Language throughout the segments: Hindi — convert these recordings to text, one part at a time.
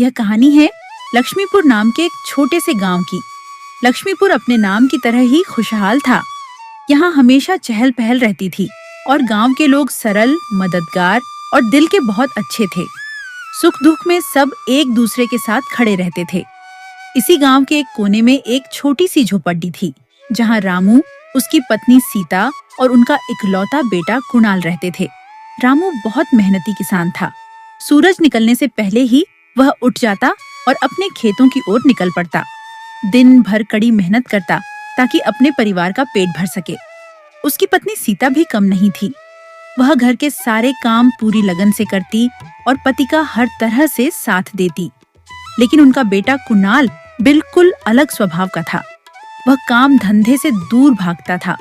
यह कहानी है लक्ष्मीपुर नाम के एक छोटे से गांव की। लक्ष्मीपुर अपने नाम की तरह ही खुशहाल था। यहाँ हमेशा चहल पहल रहती थी और गांव के लोग सरल, मददगार और दिल के बहुत अच्छे थे। सुख दुख में सब एक दूसरे के साथ खड़े रहते थे। इसी गांव के एक कोने में एक छोटी सी झोपड़ी थी, जहाँ रामू, उसकी पत्नी सीता और उनका इकलौता बेटा कुणाल रहते थे। रामू बहुत मेहनती किसान था। सूरज निकलने से पहले ही वह उठ जाता और अपने खेतों की ओर निकल पड़ता। दिन भर कड़ी मेहनत करता ताकि अपने परिवार का पेट भर सके। उसकी पत्नी सीता भी कम नहीं थी। वह घर के सारे काम पूरी लगन से करती और पति का हर तरह से साथ देती। लेकिन उनका बेटा कुणाल बिल्कुल अलग स्वभाव का था। वह काम धंधे से दूर भागता था।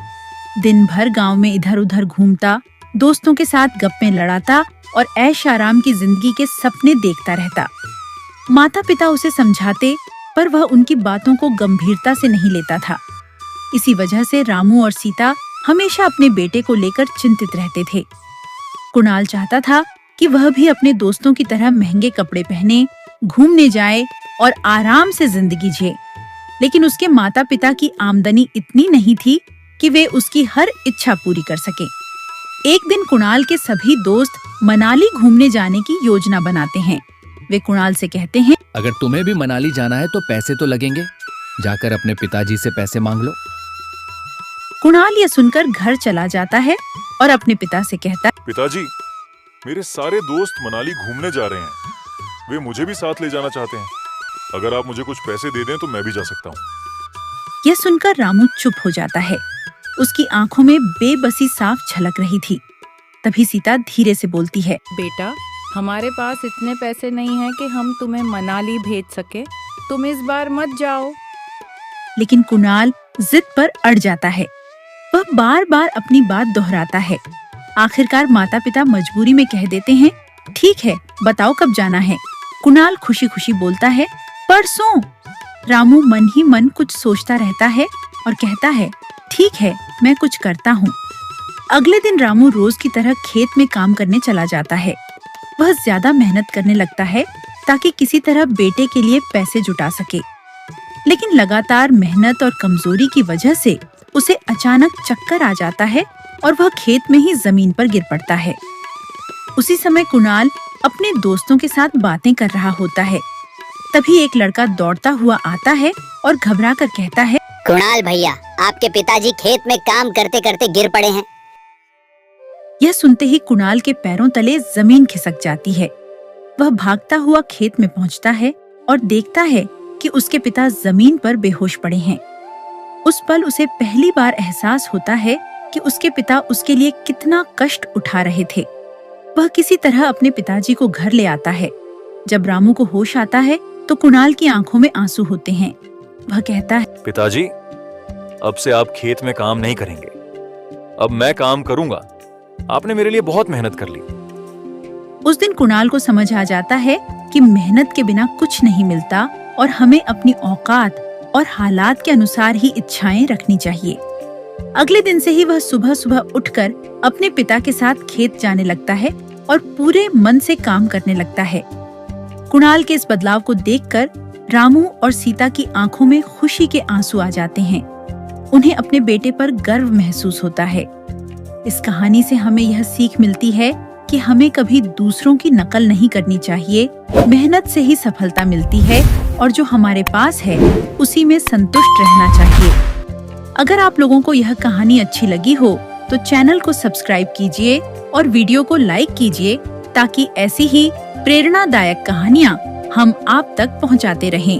दिन भर गांव में इधर उधर घूमता, दोस्तों के साथ गप्पे लड़ाता और ऐश आराम की जिंदगी के सपने देखता रहता। माता पिता उसे समझाते, पर वह उनकी बातों को गंभीरता से नहीं लेता था। इसी वजह से रामू और सीता हमेशा अपने बेटे को लेकर चिंतित रहते थे। कुणाल चाहता था कि वह भी अपने दोस्तों की तरह महंगे कपड़े पहने, घूमने जाए और आराम से जिंदगी जिए। लेकिन उसके माता पिता की आमदनी इतनी नहीं थी कि वे उसकी हर इच्छा पूरी कर सके। एक दिन कुणाल के सभी दोस्त मनाली घूमने जाने की योजना बनाते हैं। वे कुणाल से कहते हैं, अगर तुम्हें भी मनाली जाना है तो पैसे तो लगेंगे, जाकर अपने पिताजी से पैसे मांग लो। कुणाल यह सुनकर घर चला जाता है और अपने पिता से कहता है, पिताजी, मेरे सारे दोस्त मनाली घूमने जा रहे हैं। वे मुझे भी साथ ले जाना चाहते हैं। अगर आप मुझे कुछ पैसे दे दें तो मैं भी जा सकता हूँ। यह सुनकर रामू चुप हो जाता है। उसकी आंखों में बेबसी साफ झलक रही थी। तभी सीता धीरे से बोलती है, बेटा, हमारे पास इतने पैसे नहीं हैं कि हम तुम्हें मनाली भेज सके। तुम इस बार मत जाओ। लेकिन कुणाल जिद पर अड़ जाता है। वह बार बार अपनी बात दोहराता है। आखिरकार माता पिता मजबूरी में कह देते हैं, ठीक है, बताओ कब जाना है। कुणाल खुशी खुशी बोलता है, परसों। रामू मन ही मन कुछ सोचता रहता है और कहता है, ठीक है, मैं कुछ करता हूँ। अगले दिन रामू रोज की तरह खेत में काम करने चला जाता है। वह ज्यादा मेहनत करने लगता है ताकि किसी तरह बेटे के लिए पैसे जुटा सके। लेकिन लगातार मेहनत और कमजोरी की वजह से उसे अचानक चक्कर आ जाता है और वह खेत में ही जमीन पर गिर पड़ता है। उसी समय कुणाल अपने दोस्तों के साथ बातें कर रहा होता है। तभी एक लड़का दौड़ता हुआ आता है और घबरा कर कहता है, कुणाल भैया, आपके पिताजी खेत में काम करते करते गिर पड़े हैं। यह सुनते ही कुणाल के पैरों तले जमीन खिसक जाती है। वह भागता हुआ खेत में पहुंचता है और देखता है कि उसके पिता जमीन पर बेहोश पड़े हैं। उस पल उसे पहली बार एहसास होता है कि उसके पिता उसके लिए कितना कष्ट उठा रहे थे। वह किसी तरह अपने पिताजी को घर ले आता है। जब रामू को होश आता है तो कुणाल की आंखों में आंसू होते हैं। वह कहता है, पिताजी, अब से आप खेत में काम नहीं करेंगे। अब मैं काम करूंगा। आपने मेरे लिए बहुत मेहनत कर ली। उस दिन कुणाल को समझ आ जाता है कि मेहनत के बिना कुछ नहीं मिलता और हमें अपनी औकात और हालात के अनुसार ही इच्छाएं रखनी चाहिए। अगले दिन से ही वह सुबह सुबह उठकर अपने पिता के साथ खेत जाने लगता है और पूरे मन से काम करने लगता है। कुणाल के इस बदलाव को देखकर रामू और सीता की आंखों में खुशी के आंसू आ जाते हैं। उन्हें अपने बेटे पर गर्व महसूस होता है। इस कहानी से हमें यह सीख मिलती है कि हमें कभी दूसरों की नकल नहीं करनी चाहिए। मेहनत से ही सफलता मिलती है और जो हमारे पास है उसी में संतुष्ट रहना चाहिए। अगर आप लोगों को यह कहानी अच्छी लगी हो तो चैनल को सब्सक्राइब कीजिए और वीडियो को लाइक कीजिए ताकि ऐसी ही प्रेरणादायक कहानियाँ हम आप तक पहुँचाते रहें।